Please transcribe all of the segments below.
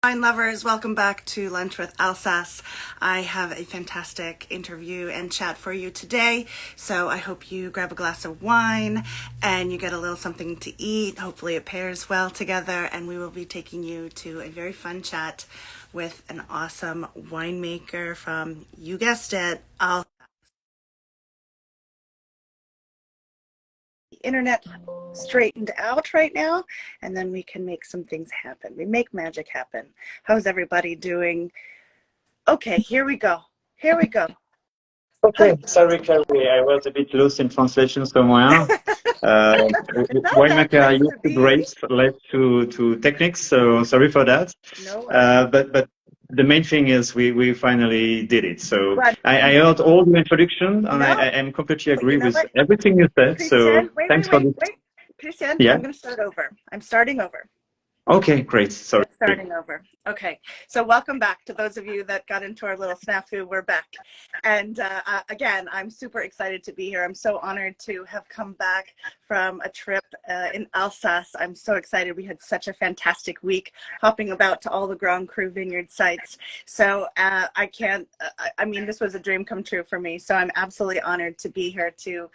Wine lovers, welcome back to Lunch with Alsace. I have a fantastic interview and chat for you today, so I hope you grab a glass of wine and you get a little something to eat. Hopefully it pairs well together, and we will be taking you to a very fun chat with an awesome winemaker from, you guessed it, Alsace. Internet straightened out right now, and then we can make some things happen. We make magic happen. How's everybody doing? Okay, here we go. Here we go. Okay, sorry, Carrie, I was a bit lost in translation somewhere. Winemaker, I used to great, left to techniques, so sorry for that. No but the main thing is we finally did it. So I heard all the introduction, and I am completely agree with everything you said. Christian, So thanks for this. Christian, Yeah. I'm going to start over. I'm starting over. Okay, great. Sorry. Starting over. Okay, so welcome back to those of you that got into our little snafu. We're back, and again, I'm super excited to be here. I'm so honored to have come back from a trip in Alsace. I'm so excited. We had such a fantastic week, hopping about to all the Grand Cru vineyard sites. So I can't. I mean, this was a dream come true for me. So I'm absolutely honored to be here to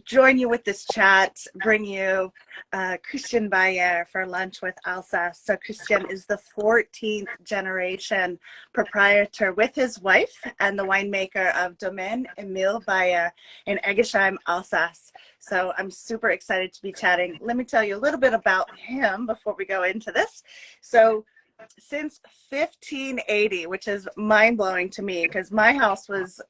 join you with this chat, bring you Christian Beyer for lunch with Alsace. So Christian is the 14th generation proprietor with his wife and the winemaker of Domaine Emile Beyer in Egesheim, Alsace. So I'm super excited to be chatting. Let me tell you a little bit about him before we go into this. So since 1580, which is mind-blowing to me because my house was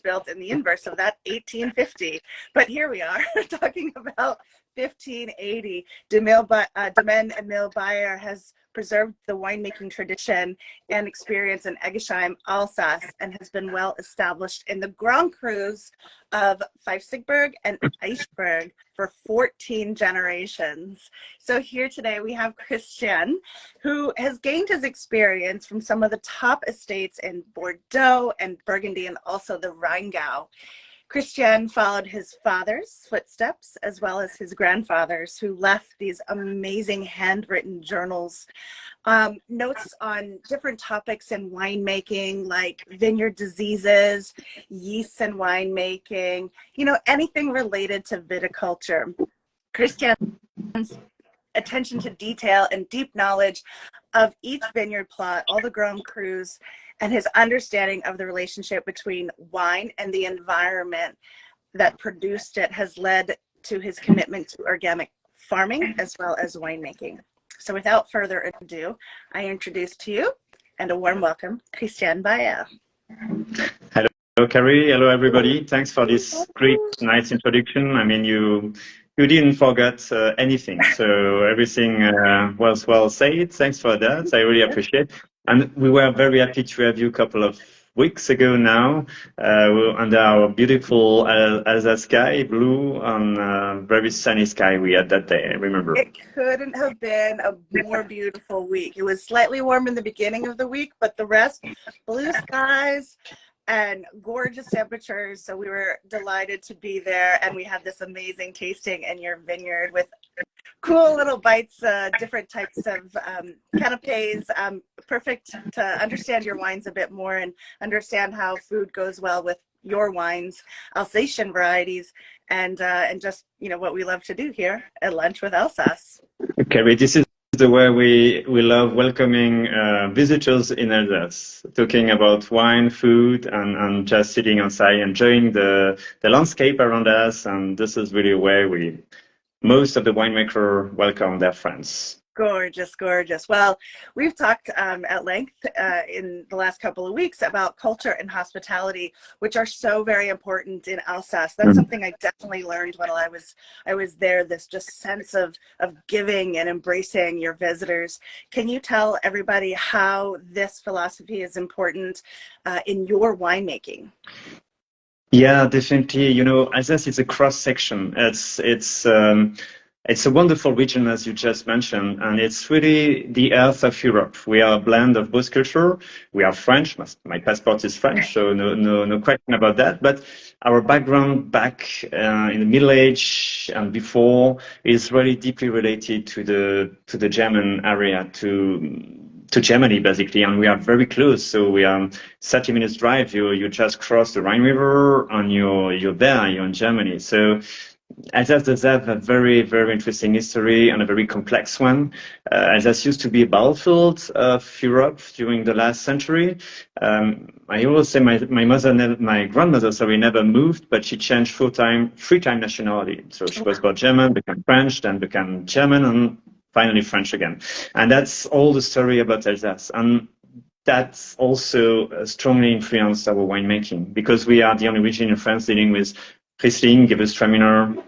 built in the inverse of that, 1850. But here we are talking about 1580. Domaine Emile Beyer has preserved the winemaking tradition and experience in Egesheim, Alsace, and has been well established in the Grand Crus of Pfeifsigberg and Eichberg for 14 generations. So here today we have Christian, who has gained his experience from some of the top estates in Bordeaux and Burgundy, and also the Rheingau. Christian followed his father's footsteps as well as his grandfather's, who left these amazing handwritten journals, notes on different topics in winemaking, like vineyard diseases, yeasts and winemaking, anything related to viticulture. Christian's attention to detail and deep knowledge of each vineyard plot, all the Grand Crus, and his understanding of the relationship between wine and the environment that produced it has led to his commitment to organic farming as well as winemaking. So without further ado, I introduce to you, and a warm welcome, Christian Beyer. Hello, Carrie. Hello, everybody. Thanks for this great, nice introduction. I mean, you didn't forget anything, so everything was well said. Thanks for that. I really appreciate it. And we were very happy to have you a couple of weeks ago now under our beautiful Alsace sky, blue and very sunny sky we had that day, I remember. It couldn't have been a more beautiful week. It was slightly warm in the beginning of the week, but the rest, blue skies and gorgeous temperatures. So we were delighted to be there, and we had this amazing tasting in your vineyard with cool little bites, different types of canapes, perfect to understand your wines a bit more and understand how food goes well with your wines, Alsatian varieties, and just what we love to do here at Lunch with Alsace. Okay, this is the way we love welcoming visitors in Alsace, talking about wine, food, and just sitting outside, enjoying the landscape around us. And this is really where most of the winemaker welcome their friends. Gorgeous, gorgeous. Well, we've talked at length in the last couple of weeks about culture and hospitality, which are so very important in Alsace. That's something I definitely learned when I was there, this just sense of giving and embracing your visitors. Can you tell everybody how this philosophy is important in your winemaking? Yeah, definitely. Alsace is a cross section. It's a wonderful region, as you just mentioned, and it's really the heart of Europe. We are a blend of both culture. We are French. My passport is French, so no question about that. But our background back in the Middle Age and before is really deeply related to the German area, to to Germany basically, and we are very close. So we are 30 minutes drive. You just cross the Rhine River, and you're there. You're in Germany. So Alsace does have a very, very interesting history and a very complex one. Alsace used to be a battlefield of Europe during the last century. I always say my grandmother, sorry, never moved, but she changed three time nationality. So she was born German, became French, then became German, and finally French again. And that's all the story about Alsace. And that's also strongly influenced our winemaking, because we are the only region in France dealing with Riesling, Gewürztraminer,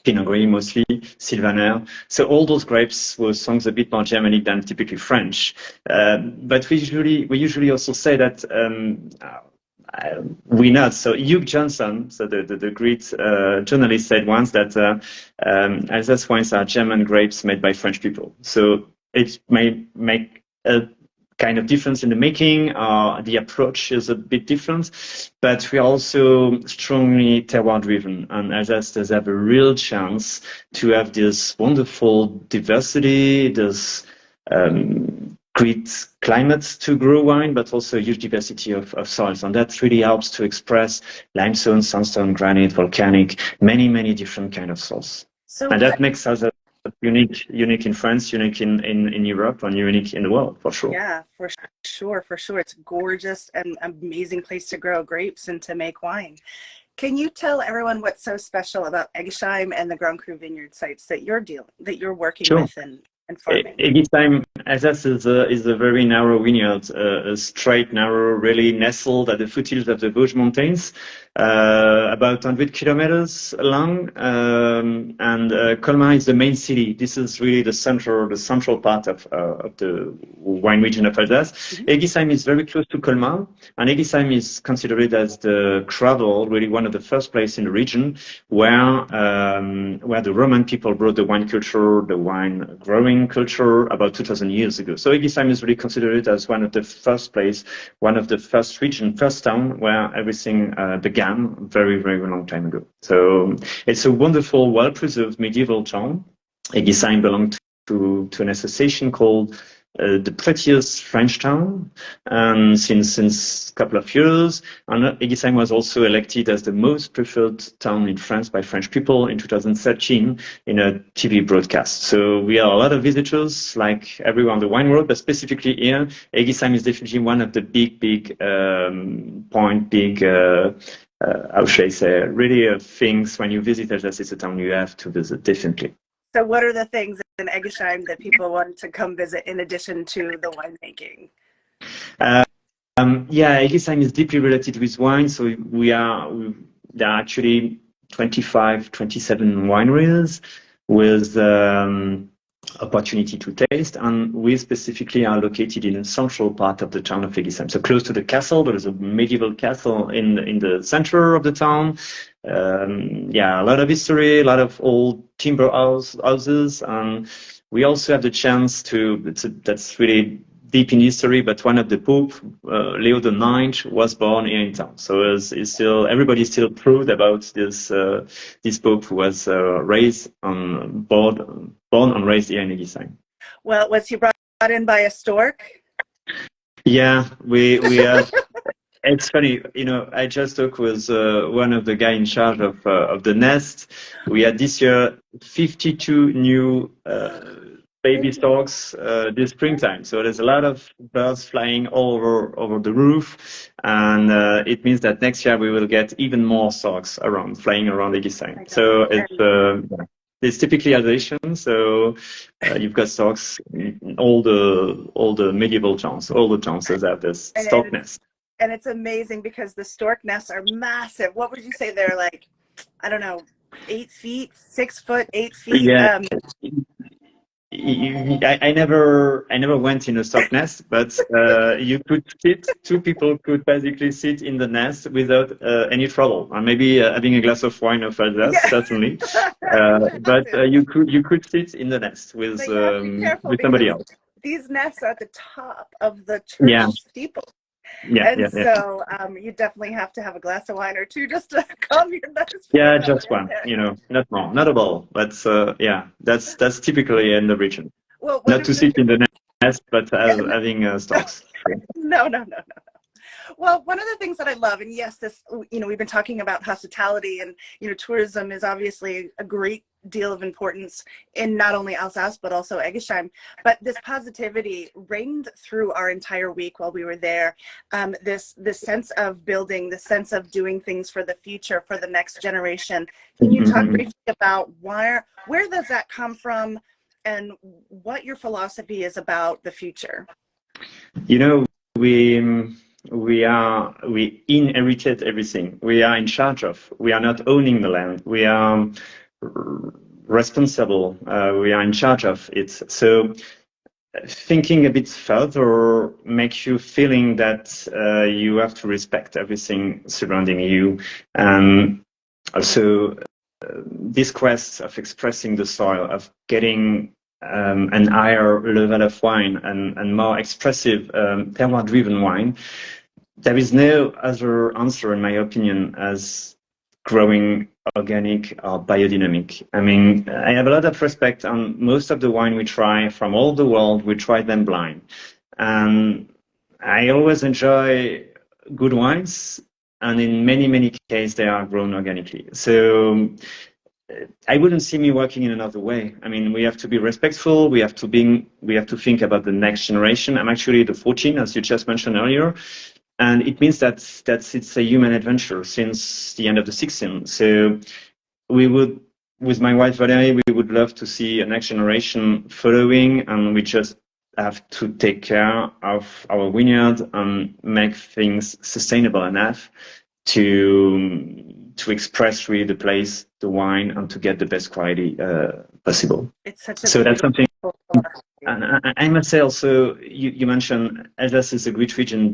Pinot Gris mostly, Sylvaner. So all those grapes were songs a bit more Germanic than typically French. But we usually also say that we not. So Hugh Johnson, so the great journalist, said once that Alsace wines are German grapes made by French people. So it may make a kind of difference in the making. The approach is a bit different, but we are also strongly terroir driven, and Alsace does have a real chance to have this wonderful diversity, this great climates to grow wine, but also a huge diversity of soils, and that really helps to express limestone, sandstone, granite, volcanic, many different kind of soils. So and that makes us unique in France, unique in Europe, and unique in the world, for sure. Yeah, for sure. It's a gorgeous and amazing place to grow grapes and to make wine. Can you tell everyone what's so special about Eggesheim and the Grand Cru vineyard sites that you're working Sure. with and farming? Eggesheim, Alsace is a very narrow vineyard, a straight, narrow, really nestled at the foothills of the Vosges Mountains, about 100 kilometers long. And Colmar is the main city. This is really the central part of the wine region of Alsace. Mm-hmm. Eggesheim is very close to Colmar, and Eggesheim is considered as the cradle, really one of the first places in the region where the Roman people brought the wine culture, the wine growing culture about 2,000 years ago. So Eggesheim is really considered as one of the first first town where everything began very, very long time ago. So it's a wonderful, well-preserved medieval town. Eggesheim belonged to an association called the prettiest French town, and since a couple of years, and Eggesheim was also elected as the most preferred town in France by French people in 2013 in a TV broadcast. So we have a lot of visitors, like everywhere on the wine world, but specifically here, Eggesheim is definitely one of the how should I say, really things when you visit Alsace, it's a town you have to visit, definitely. So what are the things in Eggesheim that people want to come visit in addition to the winemaking? Eggesheim is deeply related with wine. So there are actually 27 wineries with opportunity to taste, and we specifically are located in the central part of the town of Eggesheim. So close to the castle, there is a medieval castle in the center of the town. A lot of history, a lot of old timber houses, and we also have the chance that's really deep in history, but one of the Pope, Leo IX, was born here in town. So everybody's still proud about this Pope who was born and raised here in Eggesheim. Well, was he brought in by a stork? Yeah, we have. It's funny, I just talked with one of the guys in charge of the nest. We had this year 52 new baby storks this springtime. So there's a lot of birds flying all over the roof, and it means that next year we will get even more storks flying around Eggesheim. So it's typically Alsatian. So you've got storks in all the medieval towns. All the towns have this stork nest. And it's amazing because the stork nests are massive. What would you say they're like? I don't know, 8 feet, 6 foot, 8 feet. Yeah. I never went in a stork nest, but you could two people could basically sit in the nest without any trouble, and maybe having a glass of wine of Alsace, certainly. But you could sit in the nest with somebody else. These nests are at the top of the church steeple. So you definitely have to have a glass of wine or two just to calm your nerves. Yeah, just one, not more, not a ball, but that's typically in the region. Well, not to sit in the nest mess, but as having stocks. No. Well, one of the things that I love, and yes, this, we've been talking about hospitality, and, tourism is obviously a great deal of importance in not only Alsace, but also Eggestein. But this positivity reigned through our entire week while we were there. This sense of building, the sense of doing things for the future, for the next generation. Can you talk briefly about where does that come from, and what your philosophy is about the future? We inherited everything. We are in charge of. We are not owning the land. We are responsible. We are in charge of it. So thinking a bit further makes you feeling that you have to respect everything surrounding you. Also, this quest of expressing the soil, of getting an higher level of wine and more expressive terroir-driven wine, there is no other answer, in my opinion, as growing organic or biodynamic. I mean, I have a lot of respect on most of the wine we try from all the world. We try them blind. And I always enjoy good wines, and in many cases, they are grown organically. So I wouldn't see me working in another way. I mean, we have to be respectful. We have to think about the next generation. I'm actually the 14, as you just mentioned earlier. And it means that it's a human adventure since the end of the 16th. So we would, with my wife Valérie, we would love to see a next generation following, and we just have to take care of our vineyard and make things sustainable enough to express really the place, the wine, and to get the best quality possible. It's such a so that's something. And I must say also, you mentioned Alsace is a great region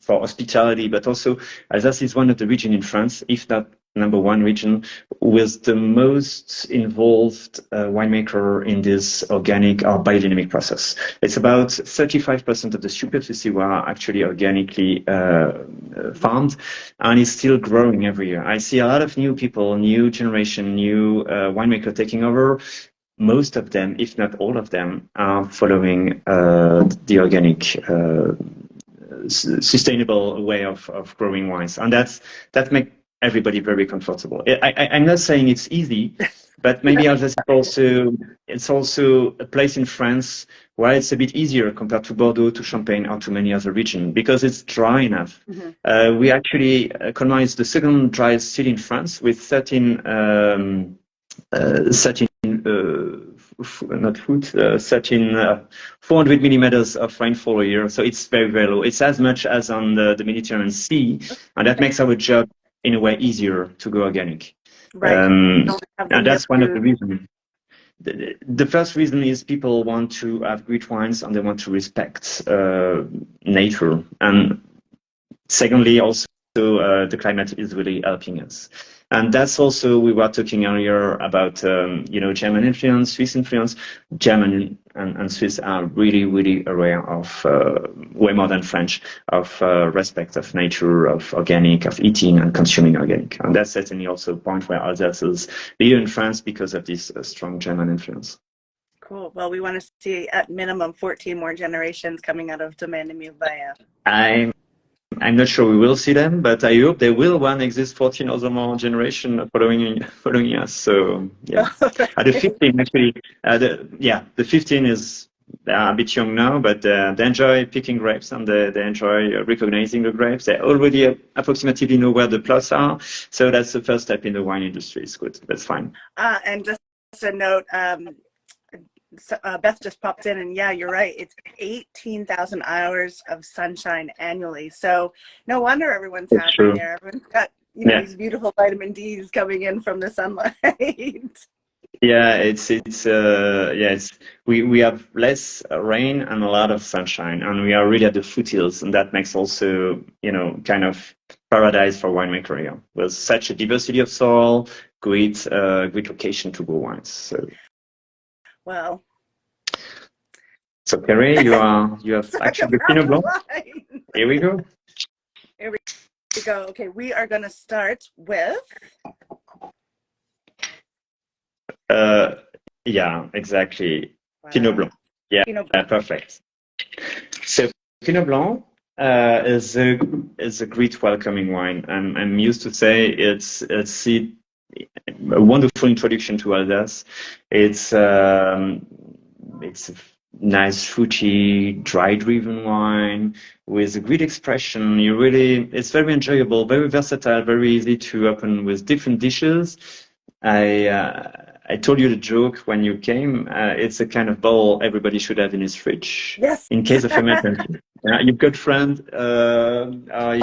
for hospitality, but also Alsace is one of the regions in France, if not number one region, with the most involved winemaker in this organic or biodynamic process. It's about 35% of the superficie were actually organically farmed, and it's still growing every year. I see a lot of new people, new generation, new winemaker taking over. Most of them, if not all of them, are following the organic sustainable way of growing wines, and that makes everybody very comfortable. I'm not saying it's easy, but maybe Alsace it's also a place in France where it's a bit easier compared to Bordeaux, to Champagne, or to many other regions, because it's dry enough. We actually, Colmar is the second driest city in France with 13 400 millimeters of rainfall a year. So it's very low. It's as much as on the Mediterranean Sea, and that makes our job in a way easier to go organic. Right. And that's one of the reasons. The first reason is people want to have great wines and they want to respect nature. And secondly, also the climate is really helping us. And that's also, we were talking earlier about, German influence, Swiss influence. German and Swiss are really aware of, way more than French, of respect of nature, of organic, of eating and consuming organic. And that's certainly also a point where Alsace is leader in France because of this strong German influence. Cool. Well, we want to see at minimum 14 more generations coming out of Domaine de Beyer. I'm not sure we will see them, but I hope there will exist 14 other more generation following us. So yeah, the 15 actually, the 15 is a bit young now, but they enjoy picking grapes and they enjoy recognizing the grapes. They already approximately know where the plots are. So that's the first step in the wine industry. It's good. That's fine. And just a note. Beth just popped in, and yeah, you're right. It's 18,000 hours of sunshine annually. So no wonder everyone's happy there. Everyone's got these beautiful vitamin D's coming in from the sunlight. Yeah, we have less rain and a lot of sunshine, and we are really at the foothills, and that makes also kind of paradise for winemaker here, with such a diversity of soil, great location to grow wines. So. Well, so Carrie, you have actually Pinot Blanc. Here we go. Here we go. Okay, we are going to start with. Yeah, exactly. Wow. Pinot Blanc. Yeah, Pinot Blanc. perfect. So Pinot Blanc is a great welcoming wine. I'm used to say a wonderful introduction to Alsace. It's a nice fruity, dry-driven wine with a great expression. It's very enjoyable, very versatile, very easy to open with different dishes. I told you the joke when you came. It's a kind of bowl everybody should have in his fridge Yes. in case of emergency. You've got friend,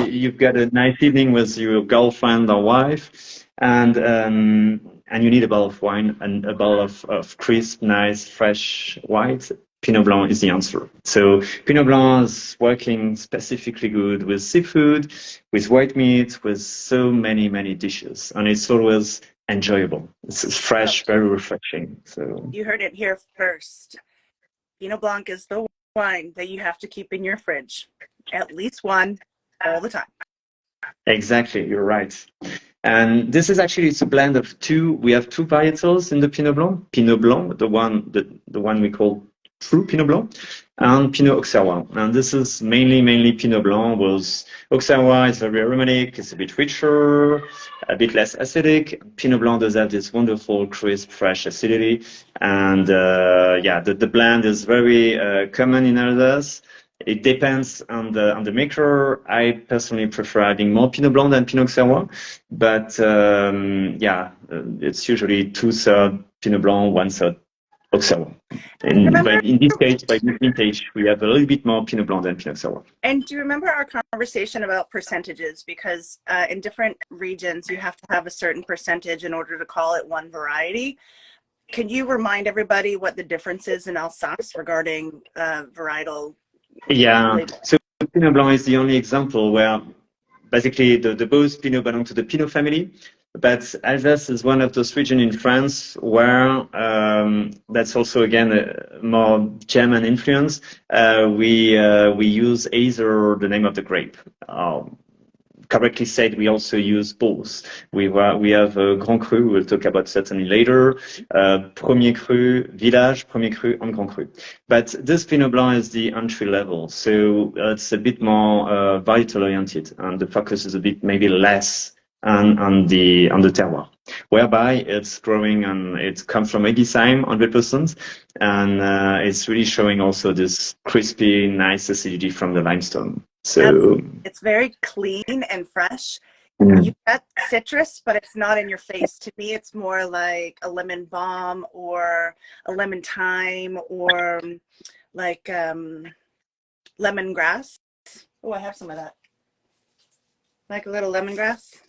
you've got a nice evening with your girlfriend or wife, and you need a bottle of wine and a bottle of crisp, nice, fresh white. Pinot Blanc is the answer. So Pinot Blanc is working specifically good with seafood, with white meat, with so many dishes, and it's always enjoyable. It's fresh, very refreshing. So you heard it here first. Pinot Blanc is the wine that you have to keep in your fridge, at least one, all the time. exactly, you're right. And this is actually, it's a blend of two. We have two varietals in the Pinot Blanc. Pinot Blanc, the one we call true Pinot Blanc, and Pinot Auxerrois. And this is mainly Pinot Blanc. Auxerrois is very aromatic, it's a bit richer, a bit less acidic. Pinot Blanc does have this wonderful, crisp, fresh acidity. And the blend is very common in Alsace. It depends on the maker. I personally prefer adding more Pinot Blanc than Pinot Auxerrois, but it's usually 2/3 Pinot Blanc, 1/3 Auxerrois. But in this case, by this vintage, we have a little bit more Pinot Blanc than Pinot Auxerrois. And do you remember our conversation about percentages? Because in different regions, you have to have a certain percentage in order to call it one variety. Can you remind everybody what the difference is in Alsace regarding varietal? Yeah, so Pinot Blanc is the only example where basically the both Pinot belong to the Pinot family, but Alsace is one of those regions in France where that's also again a more German influence. We use either the name of the grape. Correctly said, we also use both. We have Grand Cru, we'll talk about certainly later, Premier Cru, Village, Premier Cru, and Grand Cru. But this Pinot Blanc is the entry level, so it's a bit more varietal oriented, and the focus is a bit maybe less on the terroir, whereby it's growing and it comes from Egisheim 100%, and it's really showing also this crispy, nice acidity from the limestone. So it's very clean and fresh. Mm. You get citrus, but it's not in your face. To me, it's more like a lemon balm or a lemon thyme or like lemongrass. Oh, I have some of that. Like a little lemongrass.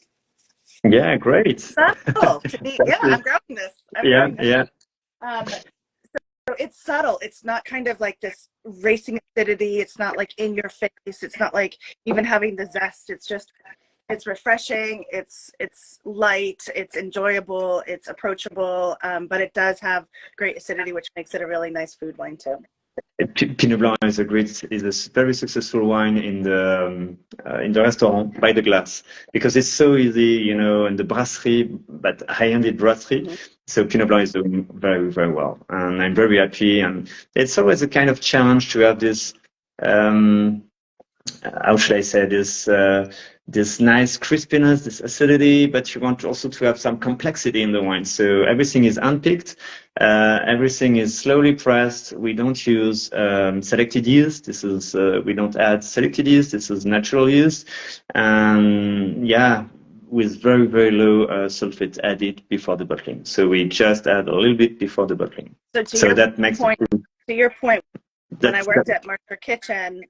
Yeah, great. Subtle to me. Yeah, I'm growing this. Yeah. So it's subtle. It's not kind of like this racing acidity. It's not like in your face. It's not like even having the zest. It's refreshing. It's light. It's enjoyable. It's approachable. But it does have great acidity, which makes it a really nice food wine too. Pinot Blanc is a very successful wine in the restaurant by the glass because it's so easy, in the brasserie, but high-ended brasserie. Mm-hmm. So Pinot Blanc is doing very, very well, and I'm very happy. And it's always a kind of challenge to have this. How should I say this nice crispiness, this acidity, but you want also to have some complexity in the wine. So everything is unpicked, everything is slowly pressed. We don't use selected yeast. We don't add selected yeast. This is natural yeast, and with very, very low sulfate added before the bottling. So we just add a little bit before the bottling. So that makes to your point. When I worked at Mercer Kitchen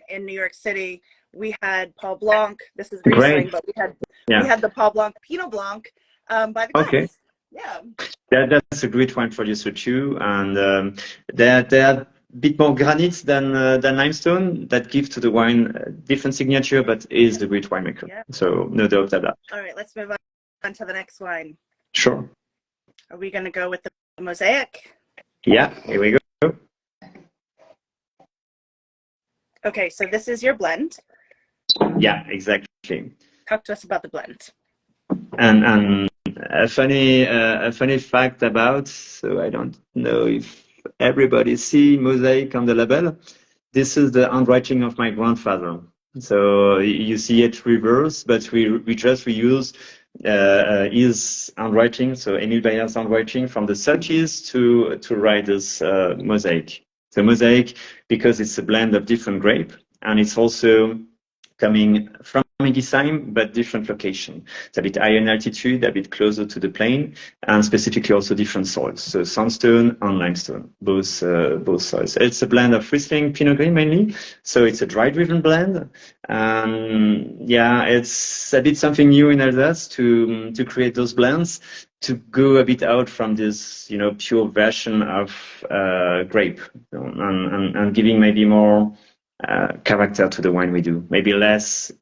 in New York City, we had Paul Blanc. This is Riesling, but we had the Paul Blanc Pinot Blanc by the glass. Okay. Yeah. That's a great wine producer too, and they are a bit more granite than limestone. That gives to the wine a different signature, but is a great winemaker. Yeah. So no doubt about that. All right, let's move on to the next wine. Sure. Are we going to go with the Mosaic? Yeah, here we go. Okay, so this is your blend. Yeah, exactly. Talk to us about the blend. And a funny fact about, so I don't know if everybody see mosaic on the label. This is the handwriting of my grandfather. So you see it reverse, but we just reuse his handwriting, so Emil Beyer's handwriting from the 30s to write this mosaic. So mosaic, because it's a blend of different grape, and it's also coming from Egisheim, but different location. It's a bit higher in altitude, a bit closer to the plain, and specifically also different soils. So sandstone and limestone, both soils. It's a blend of Riesling, Pinot Gris mainly. So it's a dry-driven blend. Yeah, it's a bit something new in Alsace to create those blends, to go a bit out from this, pure version of grape, and giving maybe more character to the wine we do. Maybe less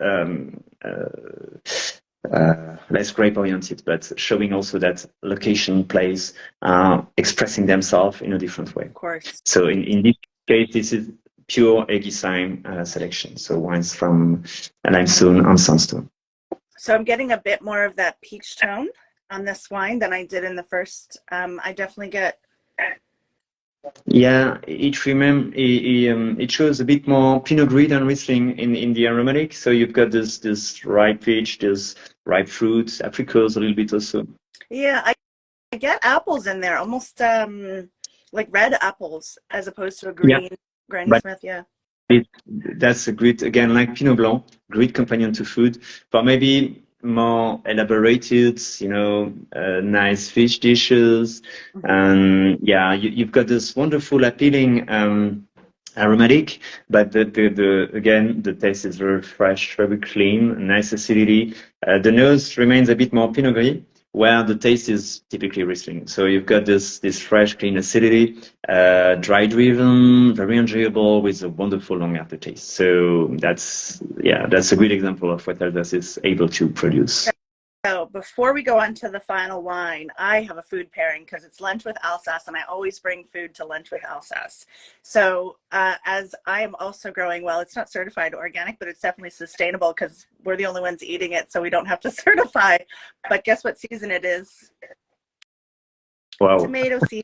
grape oriented, but showing also that location, place, expressing themselves in a different way. Of course. So in this case, this is pure Egisheim selection. So wines from limestone and sandstone. So I'm getting a bit more of that peach tone on this wine than I did in the first. I definitely get. Yeah, it shows a bit more Pinot Gris than Riesling in the aromatic. So you've got this ripe peach, this ripe fruits, apricots a little bit also. Yeah, I get apples in there, almost like red apples, as opposed to a green Granny Smith. Yeah. That's a great, again, like Pinot Blanc, great companion to food for maybe more elaborated, nice fish dishes. And yeah, you've got this wonderful, appealing aromatic, but again, the taste is very fresh, very clean, nice acidity. The nose remains a bit more Pinot Gris, where the taste is typically Riesling. So you've got this fresh, clean acidity, dry-driven, very enjoyable, with a wonderful long aftertaste. So that's a good example of what Alsace is able to produce. So before we go on to the final wine, I have a food pairing because it's lunch with Alsace, and I always bring food to lunch with Alsace. So as I am also growing, well, it's not certified organic, but it's definitely sustainable because we're the only ones eating it, so we don't have to certify. But guess what season it is? Wow. Tomato season.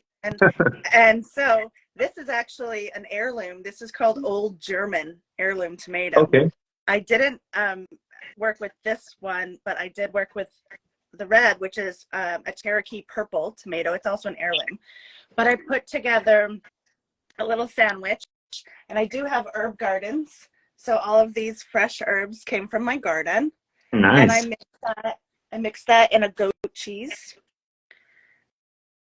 And so this is actually an heirloom. This is called Old German heirloom tomato. Okay. I didn't work with this one, but I did work with the red, which is a Cherokee purple tomato. It's also an heirloom. But I put together a little sandwich, and I do have herb gardens. So all of these fresh herbs came from my garden. Nice. And I mixed that in a goat cheese.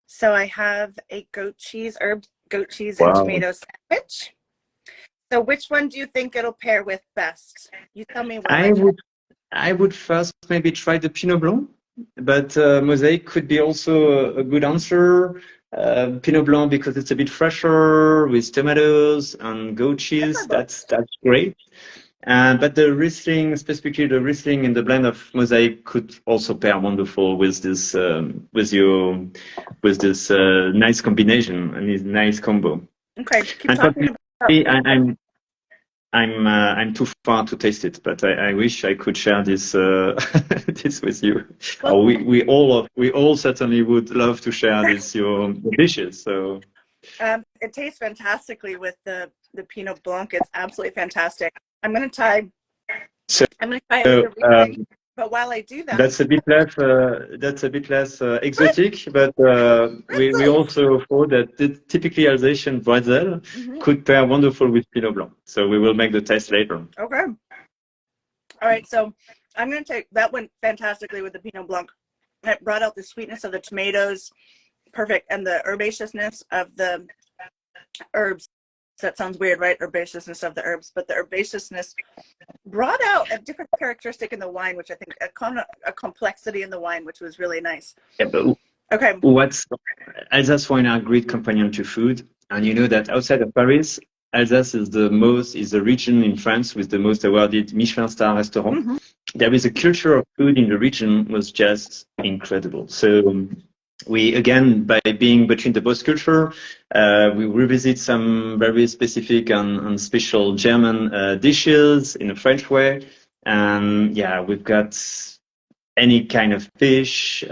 So I have a goat cheese and tomato sandwich. So which one do you think it'll pair with best? You tell me what I would first maybe try the Pinot Blanc, but Mosaic could be also a good answer. Pinot Blanc because it's a bit fresher with tomatoes and goat cheese. That's great. But the Riesling, specifically the Riesling in the blend of Mosaic, could also pair wonderful with this nice combination and this nice combo. Okay, keep talking about. I'm too far to taste it, but I wish I could share this this with you. Well, we all certainly would love to share your dishes. So it tastes fantastically with the Pinot Blanc. It's absolutely fantastic. I'm going to try it with the but while I do that, that's a bit less exotic. But we also thought that typically Alsatian Brazil could pair wonderful with Pinot Blanc. So we will make the test later. Okay. All right. So I'm going to take that went fantastically with the Pinot Blanc. It brought out the sweetness of the tomatoes, perfect, and the herbaceousness of the herbs. That sounds weird, right? Herbaceousness of the herbs, but the herbaceousness brought out a different characteristic in the wine, which I think a complexity in the wine, which was really nice. Yeah, but okay. Alsace wine are a great companion to food, and you know that outside of Paris, Alsace is the region in France with the most awarded Michelin star restaurant. There is a culture of food in the region was just incredible. So we, again, by being between the both culture, we revisit some very specific and special German dishes in a French way. And yeah, we've got any kind of fish,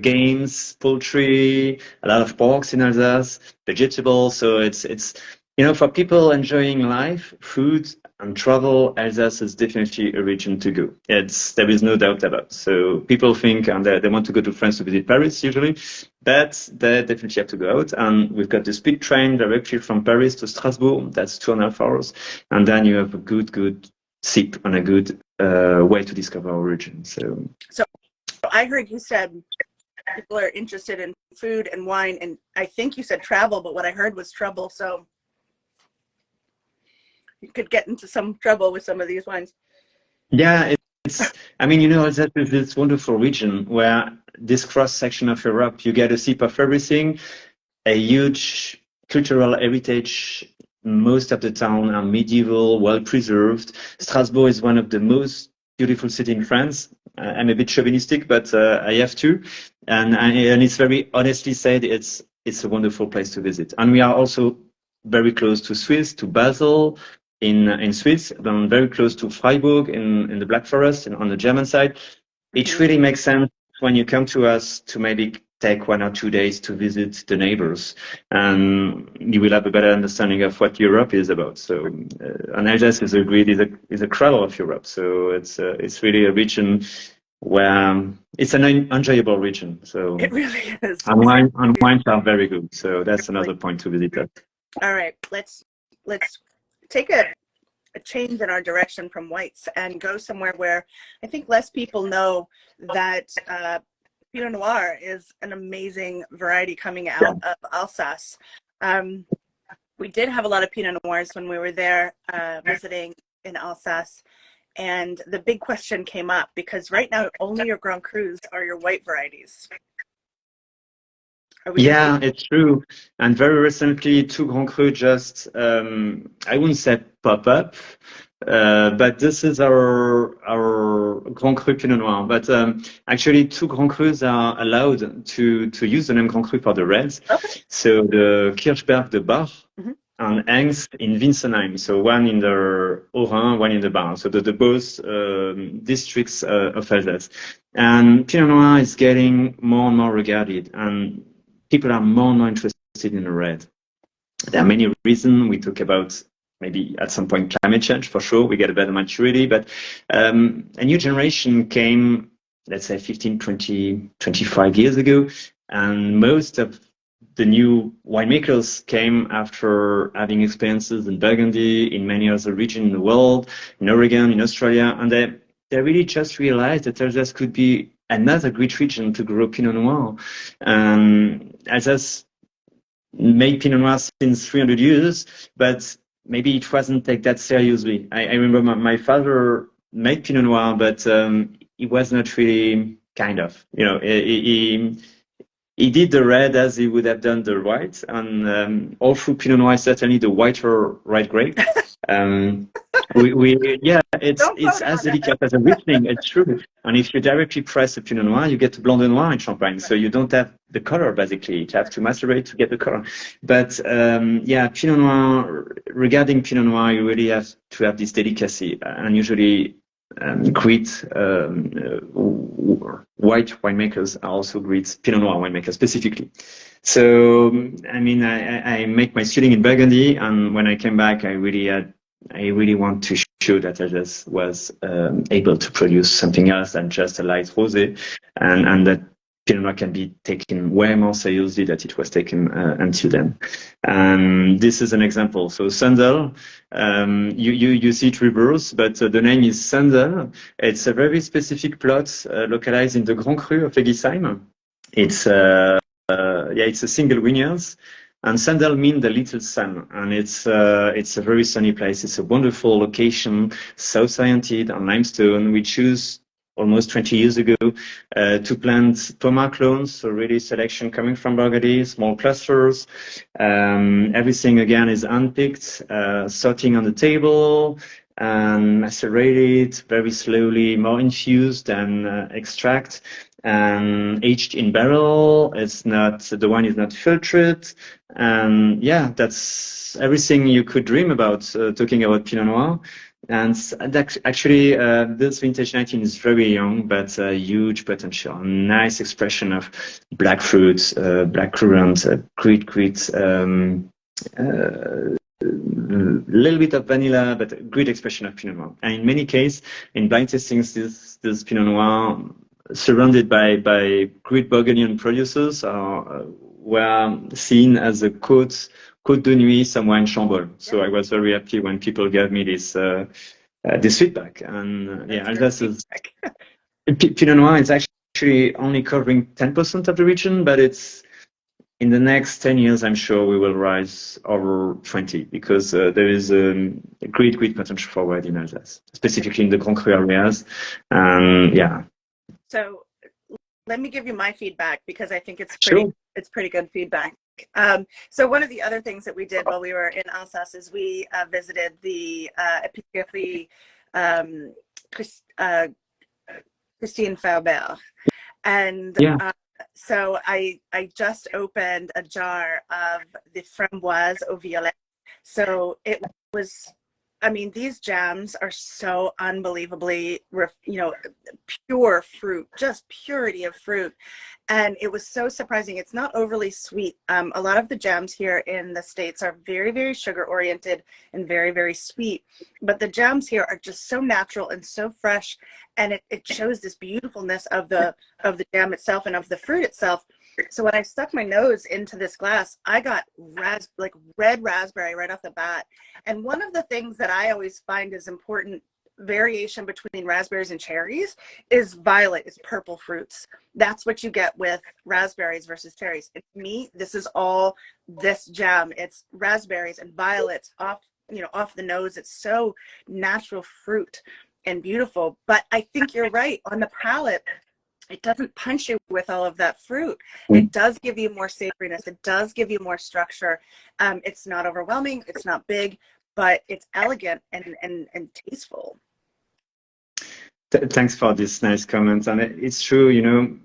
games, poultry, a lot of porks in Alsace, vegetables. So it's for people enjoying life, food, and travel, Alsace is definitely a region to go. There is no doubt about it. So people think and they want to go to France to visit Paris usually, but they definitely have to go out. And we've got the speed train directly from Paris to Strasbourg. That's 2.5 hours, and then you have a good sip and a good way to discover our region. So I heard you said people are interested in food and wine, and I think you said travel, but what I heard was trouble. So you could get into some trouble with some of these wines. Yeah, Alsace is this wonderful region where this cross section of Europe, you get a sip of everything, a huge cultural heritage. Most of the town are medieval, well preserved. Strasbourg is one of the most beautiful cities in France. I'm a bit chauvinistic, but I have to, and it's very honestly said, it's a wonderful place to visit. And we are also very close to Swiss, to Basel in Swiss, then very close to Freiburg in the Black Forest and on the German side. It really makes sense when you come to us to maybe take 1 or 2 days to visit the neighbors, and you will have a better understanding of what Europe is about. So, and Alsace is a cradle of Europe. So it's really a region where it's an enjoyable region. So it really is. And wines are very good. So that's another point to visit that. All right, let's take a change in our direction from whites and go somewhere where I think less people know that Pinot Noir is an amazing variety coming out of Alsace. We did have a lot of Pinot Noirs when we were there visiting in Alsace, and the big question came up because right now only your Grand Crus are your white varieties. Yeah, it's true. And very recently, two Grand Cru just, I wouldn't say pop up, but this is our Grand Cru Pinot Noir. But actually, two Grand Crus are allowed to use the name Grand Cru for the reds. Okay. So the Kirchberg, the Bar, and Engst in Winsenheim. So one in the Haut-Rhin, one in the Bar. So the both districts of Alsace. And Pinot Noir is getting more and more regarded, and people are more and more interested in the red. There are many reasons. We talk about maybe at some point climate change, for sure. We get a better maturity, but a new generation came, let's say 15, 20, 25 years ago, and most of the new winemakers came after having experiences in Burgundy, in many other regions in the world, in Oregon, in Australia, and they really just realized that Alsace could be another great region to grow Pinot Noir. Alsace made Pinot Noir since 300 years, but maybe it wasn't taken that seriously. I remember my father made Pinot Noir, but it was not really kind of, he did the red as he would have done the white, and all through Pinot Noir, certainly the whiter red grape. It's as delicate as a Riesling. It's true. And if you directly press a Pinot Noir, you get Blanc de Noir in Champagne. So you don't have the color, basically. You have to macerate to get the color. But Pinot Noir, regarding Pinot Noir, you really have to have this delicacy. And usually great white winemakers are also great Pinot Noir winemakers specifically. So, I make my studying in Burgundy, and when I came back, I really want to show that Alsace was able to produce something else than just a light rosé, and that Pinot Noir can be taken way more seriously than it was taken until then. And this is an example. So Sandel, you see it reverse, but the name is Sandel. It's a very specific plot localized in the Grand Cru of Egisheim. It's a single vineyard, and Sandel means the little sun, and it's a very sunny place. It's a wonderful location, south-oriented on limestone. We choose almost 20 years ago to plant Thomas clones, so really selection coming from Burgundy, small clusters. Everything again is unpicked, sorting on the table, and macerated very slowly, more infused than extract. and aged in barrel. The wine is not filtered. And yeah, that's everything you could dream about talking about Pinot Noir. And actually, this vintage 19 is very young, but huge potential. Nice expression of black fruits, black currant, great, little bit of vanilla, but a great expression of Pinot Noir. And in many cases, in blind tastings, this Pinot Noir, surrounded by great Burgundian producers, were seen as a Côte de Nuit somewhere in Chambol. So I was very happy when people gave me this feedback. And yeah, Alsace is Pinot Noir is actually only covering 10% of the region, but it's in the next 10 years, I'm sure we will rise over 20 because there is a great potential forward in Alsace, specifically in the Grand Cru areas. Yeah. So let me give you my feedback because I think it's pretty good feedback. So one of the other things that we did while we were in Alsace is we visited the Epicerie Christine Faubert. And yeah. So I just opened a jar of the framboise au violet. So it was, I mean, these jams are so unbelievably, pure fruit, just purity of fruit. And it was so surprising. It's not overly sweet. A lot of the jams here in the States are very, very sugar oriented and very, very sweet. But the jams here are just so natural and so fresh. And it shows this beautifulness of the jam itself and of the fruit itself. So when I stuck my nose into this glass, I got red raspberry right off the bat. And one of the things that I always find is important variation between raspberries and cherries is violet, is purple fruits. That's what you get with raspberries versus cherries. And to me, this is all this jam. It's raspberries and violets off the nose. It's so natural fruit and beautiful. But I think you're right. On the palate, it doesn't punch you with all of that fruit. It does give you more savoriness. It does give you more structure. It's not overwhelming. It's not big, but it's elegant and tasteful. Thanks for this nice comment. And it's true,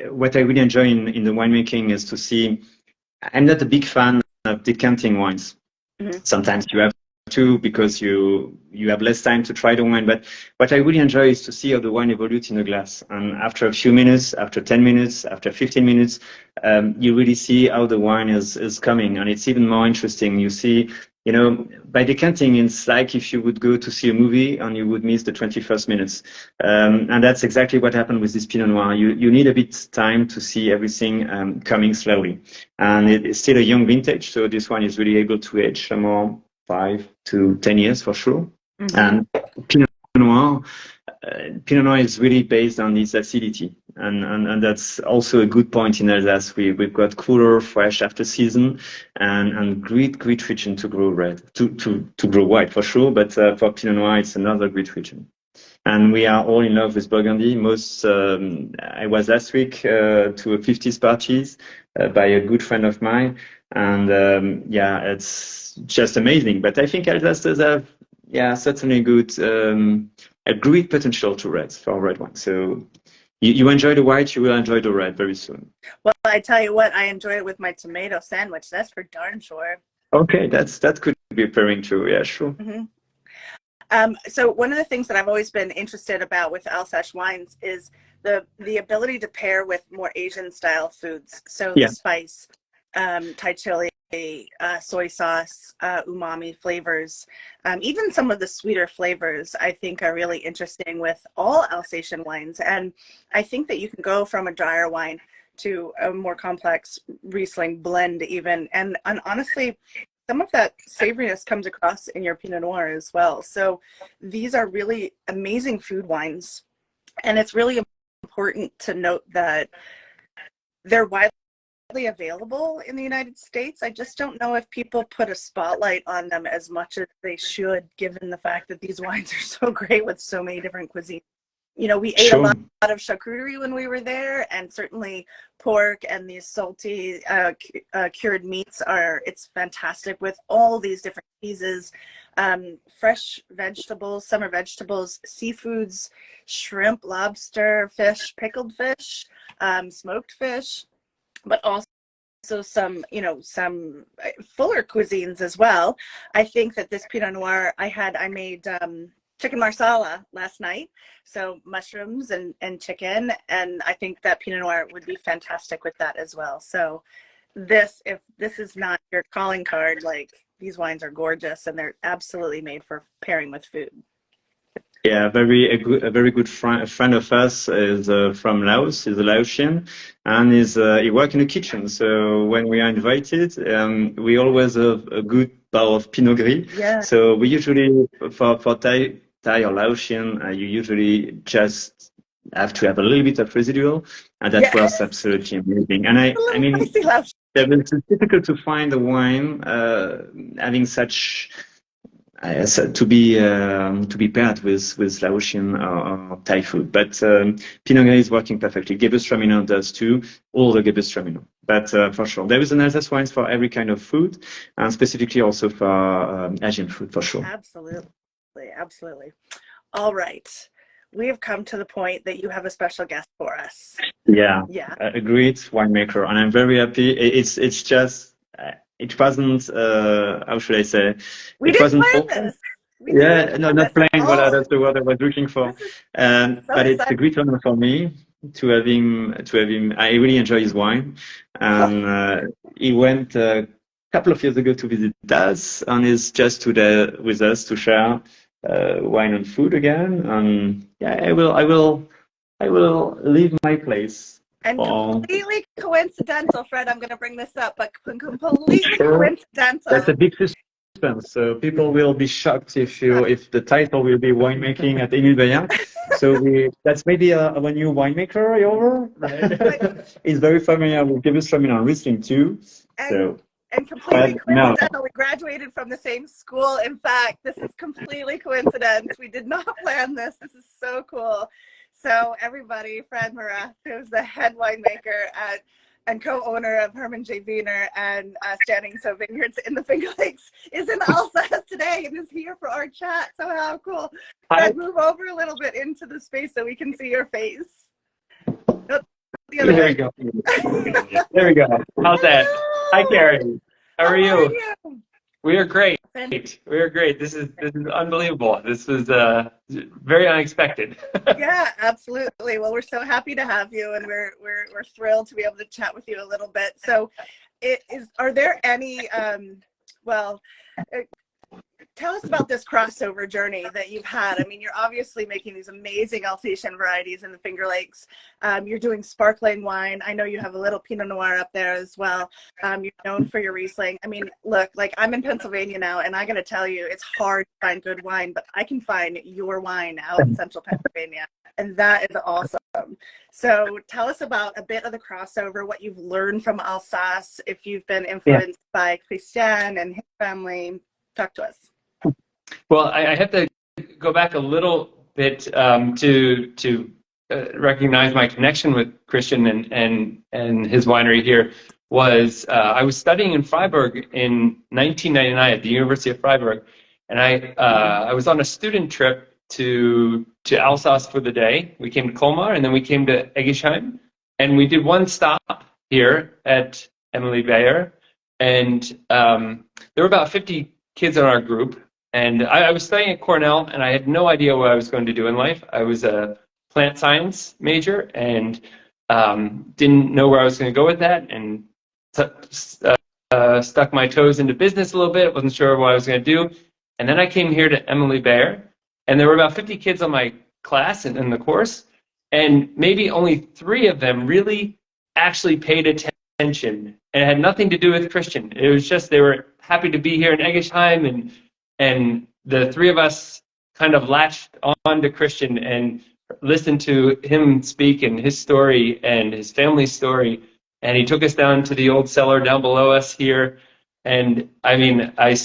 what I really enjoy in the winemaking is to see, I'm not a big fan of decanting wines. Mm-hmm. Sometimes you have to because you have less time to try the wine. But what I really enjoy is to see how the wine evolves in a glass. And after a few minutes, after 10 minutes, after 15 minutes, you really see how the wine is coming. And it's even more interesting. You see, by decanting, it's like if you would go to see a movie and you would miss the 21st minutes. And that's exactly what happened with this Pinot Noir. You need a bit time to see everything coming slowly. And it's still a young vintage, so this one is really able to age some more 5 to 10 years for sure. Mm-hmm. And Pinot Noir is really based on its acidity. And that's also a good point in Alsace. We've got cooler, fresh after season and great region to grow red, to grow white for sure. But for Pinot Noir, it's another great region. And we are all in love with Burgundy. I was last week to a 50s parties by a good friend of mine. And it's just amazing. But I think Alsace does have, certainly a great potential to red for red wine. So you enjoy the white, you will enjoy the red very soon. Well, I tell you what, I enjoy it with my tomato sandwich. That's for darn sure. Okay, that could be pairing too. Yeah, sure. Mm-hmm. So one of the things that I've always been interested about with Alsace wines is the ability to pair with more Asian style foods. So the spice, Thai chili, soy sauce, umami flavors, even some of the sweeter flavors I think are really interesting with all Alsatian wines. And I think that you can go from a drier wine to a more complex Riesling blend even. And honestly, some of that savoriness comes across in your Pinot Noir as well. So these are really amazing food wines. And it's really important to note that they're widely available in the United States. I just don't know if people put a spotlight on them as much as they should, given the fact that these wines are so great with so many different cuisines. We ate a lot of charcuterie when we were there, and certainly pork and these salty cured meats it's fantastic with all these different cheeses. fresh vegetables, summer vegetables, seafoods, shrimp, lobster, fish, pickled fish, smoked fish, but also some, some fuller cuisines as well. I think that this Pinot Noir I made chicken marsala last night, so mushrooms and chicken, and I think that Pinot Noir would be fantastic with that as well. So if this is not your calling card, like, these wines are gorgeous and they're absolutely made for pairing with food. Yeah, a very good friend of us is from Laos. He's a Laotian, and he works in the kitchen. So when we are invited, we always have a good bottle of Pinot Gris. Yeah. So we usually for Thai or Laotian, you usually just have to have a little bit of residual, and that was absolutely amazing. And I mean, it's difficult to find a wine having such. To be paired with Laotian or Thai food, but Pinot Gris is working perfectly. Gewürztraminer does too. All the Gewürztraminer, but for sure there is an Alsace wines for every kind of food, and specifically also for Asian food for sure. Absolutely. All right, we have come to the point that you have a special guest for us. Yeah. A great winemaker, and I'm very happy. It's just. It wasn't, how should I say? It wasn't plan this. Not playing. Well, that's the word I was looking for. But it's a great honor for me to have him. I really enjoy his wine, and he went a couple of years ago to visit us, and is just today with us to share wine and food again. And yeah, I will leave my place. And completely coincidental, Fred, I'm going to bring this up, but completely coincidental. That's a big suspense. So people will be shocked if the title will be winemaking at Emile Beyer. So that's maybe our new winemaker over. He's very familiar with Gewürztraminer and Riesling too. And completely coincidental, we graduated from the same school. In fact, this is completely coincidence. We did not plan this. This is so cool. So everybody, Fred Marath, who's the head winemaker and co-owner of Herman J. Wiener and Standing So Vineyards in the Finger Lakes, is in Alsace today and is here for our chat. So how cool. Fred, move over a little bit into the space so we can see your face. There we go. There we go. How's that? Hi, Carrie. How are you? We are great. We are great. This is unbelievable. This was very unexpected. Yeah, absolutely. Well, we're so happy to have you, and we're thrilled to be able to chat with you a little bit. So, are there any tell us about this crossover journey that you've had. I mean, you're obviously making these amazing Alsatian varieties in the Finger Lakes. You're doing sparkling wine. I know you have a little Pinot Noir up there as well. You're known for your Riesling. I mean, look, like, I'm in Pennsylvania now, and I got to tell you, it's hard to find good wine, but I can find your wine out in central Pennsylvania, and that is awesome. So tell us about a bit of the crossover, what you've learned from Alsace, if you've been influenced by Christian and his family. Talk to us. Well, I have to go back a little bit to recognize my connection with Christian and his winery here. I was studying in Freiburg in 1999 at the University of Freiburg, and I was on a student trip to Alsace for the day. We came to Colmar, and then we came to Eggisheim, and we did one stop here at Emile Beyer, and there were about 50 kids in our group. And I was studying at Cornell, and I had no idea what I was going to do in life. I was a plant science major and didn't know where I was going to go with that, and stuck my toes into business a little bit. Wasn't sure what I was going to do. And then I came here to Emile Beyer, and there were about 50 kids on my class and in the course, and maybe only 3 of them really actually paid attention. And it had nothing to do with Christian. It was just they were happy to be here in Eggisheim, and the 3 of us kind of latched on to Christian and listened to him speak and his story and his family's story. And he took us down to the old cellar down below us here. And I mean, I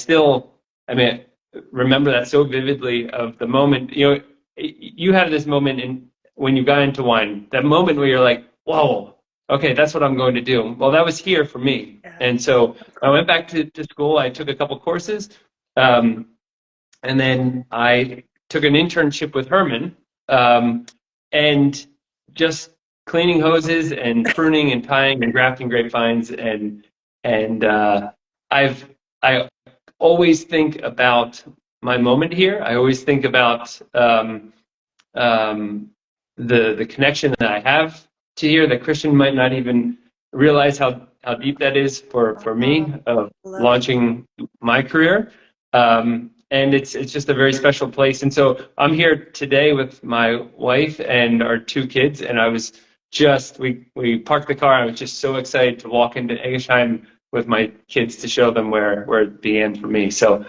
remember that so vividly of the moment. You know, you had this moment when you got into wine, that moment where you're like, whoa, okay, that's what I'm going to do. Well, that was here for me. And so I went back to school. I took a couple courses. and then I took an internship with Herman, and just cleaning hoses and pruning and tying and grafting grapevines, and I always think about my moment here. I always think about the connection that I have to here that Christian might not even realize how deep that is for me of launching my career. And it's just a very special place. And so I'm here today with my wife and our two kids, and I was just we parked the car. I was just so excited to walk into Eggesheim with my kids to show them where it began for me. So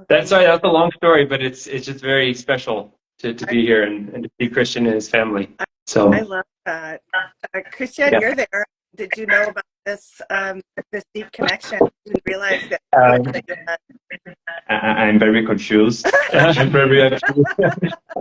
that's a long story, but it's just very special to be here and to see Christian and his family. So I love that. Christian, yeah. You're there. Did you know about this this deep connection? You didn't realize that you had. I'm very confused. I'm very happy.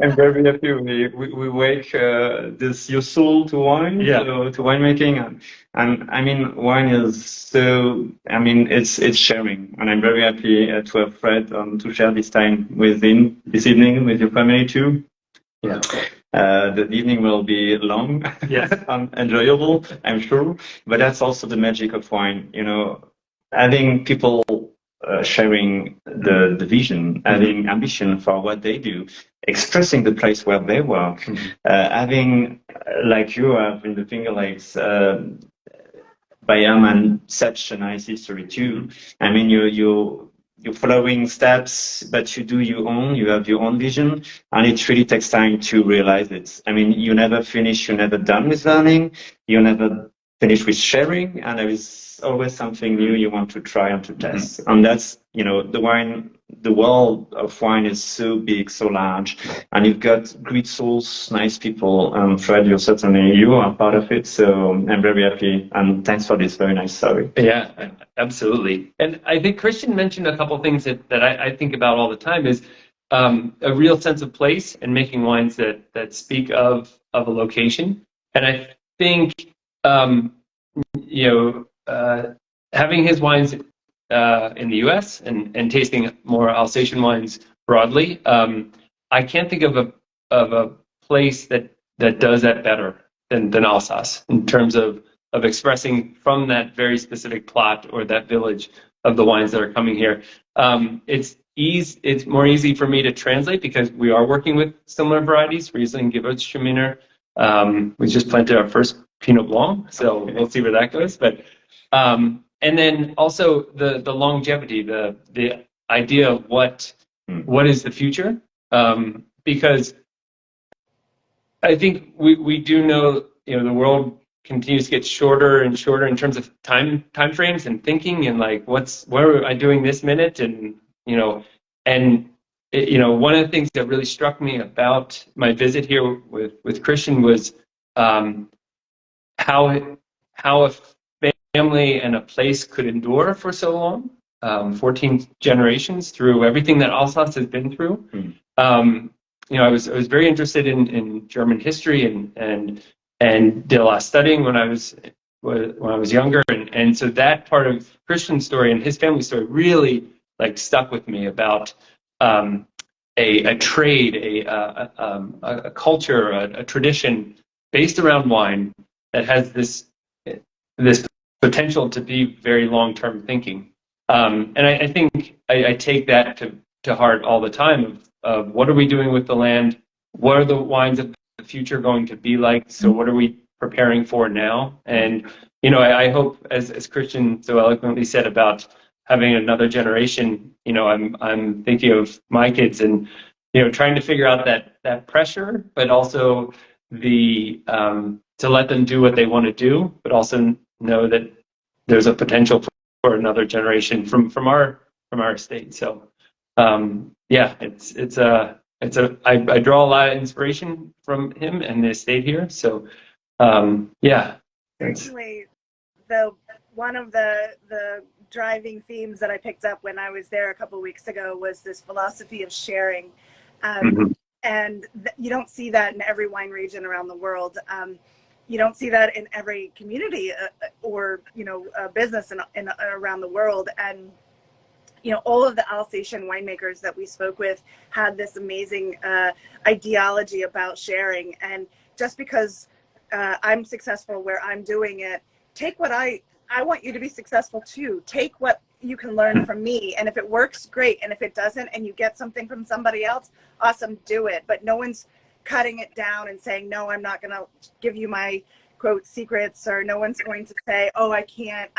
I'm very happy. We wake this your soul to wine, to winemaking, and I mean wine is so. I mean it's sharing, and I'm very happy to have Fred to share this time with him this evening with your family too. Yeah. The evening will be long, yes, and enjoyable, I'm sure. But that's also the magic of wine, having people sharing the vision, having ambition for what they do, expressing the place where they work, having, like you have in the Finger Lakes, Beyer and such a nice history too. I mean, you're following steps, but you do your own. You have your own vision, and it really takes time to realize it. I mean, you never finish. You're never done with learning. You never finish with sharing, and there is always something new you want to try and to test. And that's the world of wine is so big, so large, and you've got great souls, nice people. Fred, you are part of it, so I'm very happy, and thanks for this very nice story. Yeah, absolutely. And I think Christian mentioned a couple things that I think about all the time is a real sense of place and making wines that speak of a location. And I think having his wines in the U.S. and tasting more Alsatian wines broadly, I can't think of a place that does that better than Alsace in terms of expressing from that very specific plot or that village of the wines that are coming here. It's more easy for me to translate because we are working with similar varieties, Riesling, Gewürztraminer. We just planted our first Pinot Blanc, so we'll see where that goes. But and then also the longevity, the idea of what is the future, because I think we do know the world continues to get shorter and shorter in terms of time frames and thinking and like what am I doing this minute, and one of the things that really struck me about my visit here with Christian was how a family and a place could endure for so long, 14 generations through everything that Alsace has been through. I was very interested in German history and did a lot of studying when I was younger, and so that part of Christian's story and his family story really like stuck with me about a trade, a culture, a tradition based around wine that has this potential to be very long-term thinking. And I think I take that to heart all the time of what are we doing with the land? What are the wines of the future going to be like? So what are we preparing for now? And, I hope, as Christian so eloquently said about having another generation, I'm thinking of my kids and, trying to figure out that pressure, but also to let them do what they want to do, but also know that there's a potential for another generation from our estate. So I draw a lot of inspiration from him and the estate here. So Certainly, one of the driving themes that I picked up when I was there a couple of weeks ago was this philosophy of sharing. And you don't see that in every wine region around the world. You don't see that in every community or business in around the world. And all of the Alsatian winemakers that we spoke with had this amazing ideology about sharing. And just because I'm successful where I'm doing it, take what I want you to be successful too. Take what you can learn from me. And if it works, great. And if it doesn't, and you get something from somebody else, awesome, do it. But no one's cutting it down and saying, no, I'm not going to give you my quote secrets, or no one's going to say, oh, I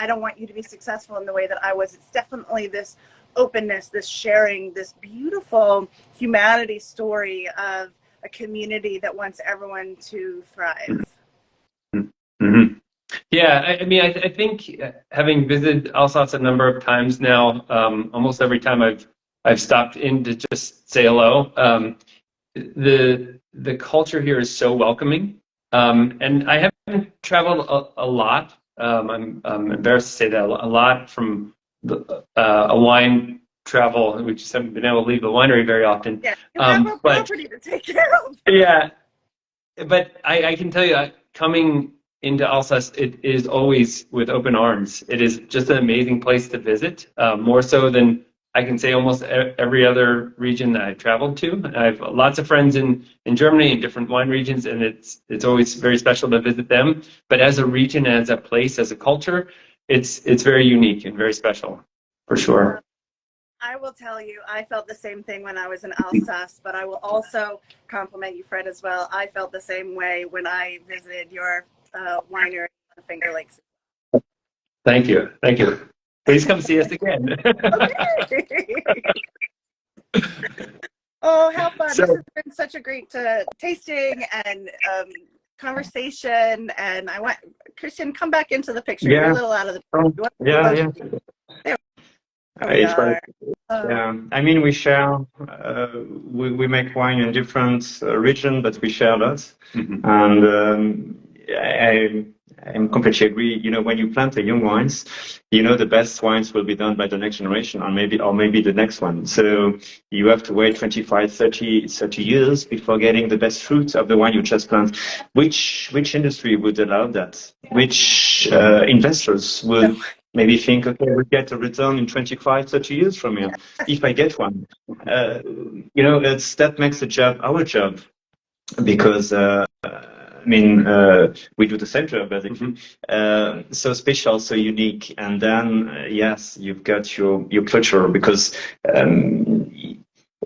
don't want you to be successful in the way that I was. It's definitely this openness, this sharing, this beautiful humanity story of a community that wants everyone to thrive. Mm-hmm. Yeah, I mean, I think having visited Alsace a number of times now, almost every time I've stopped in to just say hello. The culture here is so welcoming, and I haven't traveled a lot. I'm embarrassed to say that a lot from a wine travel. We just haven't been able to leave the winery very often. Yeah, you have a property to take care of. Yeah, but I can tell you, coming into Alsace, it is always with open arms. It is just an amazing place to visit, more so than I can say almost every other region that I've traveled to. I have lots of friends in Germany in different wine regions, and it's always very special to visit them. But as a region, as a place, as a culture, it's very unique and very special, for sure. I will tell you, I felt the same thing when I was in Alsace, but I will also compliment you, Fred, as well. I felt the same way when I visited your winery on Finger Lakes. Thank you. Thank you. Please come see us again. Okay. Oh, how fun. This has been such a great tasting and conversation. And I want, Christian, come back into the picture. Yeah. You're a little out of the picture. Yeah. Yeah. I mean, we share, we make wine in different regions, but we share lots. And I completely agree. When you plant the young wines, the best wines will be done by the next generation, or maybe the next one. So you have to wait 25, 30 years before getting the best fruit of the wine you just plant. Which industry would allow that? Which investors would maybe think, okay, we'll get a return in 25, 30 years from here, if I get one. That makes our job, because we do the same job, basically. So special, so unique. And then, yes, you've got your culture, because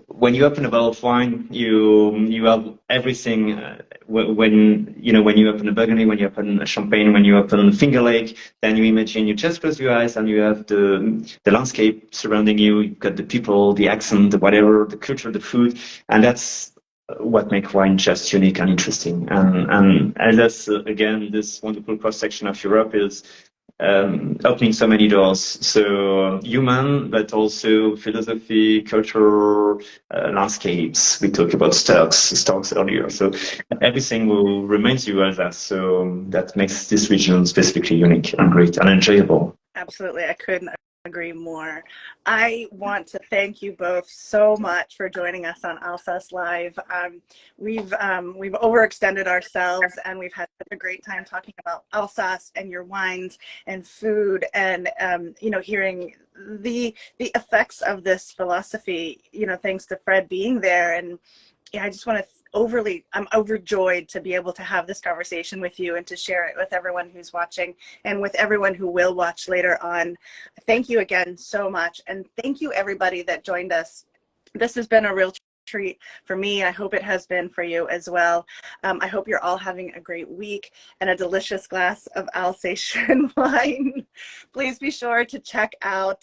when you open a bottle of wine, you have everything. When you open a Burgundy, when you open a Champagne, when you open Finger Lake, then you imagine, you just close your eyes and you have the landscape surrounding you. You've got the people, the accent, the whatever, the culture, the food, and that's what makes wine just unique and interesting. And that's again, this wonderful cross section of Europe is opening so many doors. So human, but also philosophy, culture, landscapes. We talked about stocks earlier. So everything will remain you as that. So that makes this region specifically unique and great and enjoyable. Absolutely. I couldn't agree more. I want to thank you both so much for joining us on Alsace Live. We've overextended ourselves, and we've had such a great time talking about Alsace and your wines and food, and hearing the effects of this philosophy. Thanks to Fred being there, and I just want to I'm overjoyed to be able to have this conversation with you and to share it with everyone who's watching and with everyone who will watch later on. Thank you again so much. And thank you everybody that joined us. This has been a real treat for me. I hope it has been for you as well. I hope you're all having a great week and a delicious glass of Alsatian wine. Please be sure to check out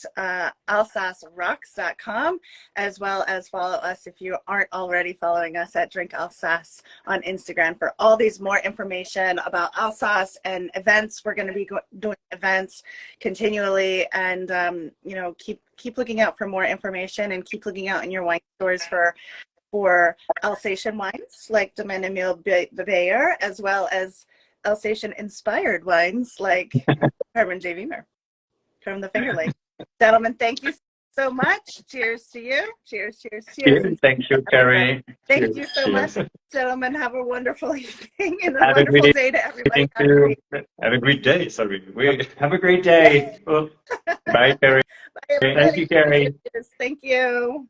alsacerocks.com, as well as follow us if you aren't already following us at Drink Alsace on Instagram for all these more information about Alsace and events. We're going to be doing events continually, and keep looking out for more information, and keep looking out in your wine stores for Alsatian wines like Domaine Emile Beyer, as well as Alsatian inspired wines like Herman J. Wiemer from the Finger Lake. Gentlemen, thank you so much. Cheers to you. Cheers, cheers, cheers. Thank you, Carrie. Thank you so much, gentlemen. Have a wonderful evening and a wonderful day to everybody. Have a great day. Sorry. Have a great day. Bye, Carrie. Bye, Thank you, everybody. Carrie. Thank you.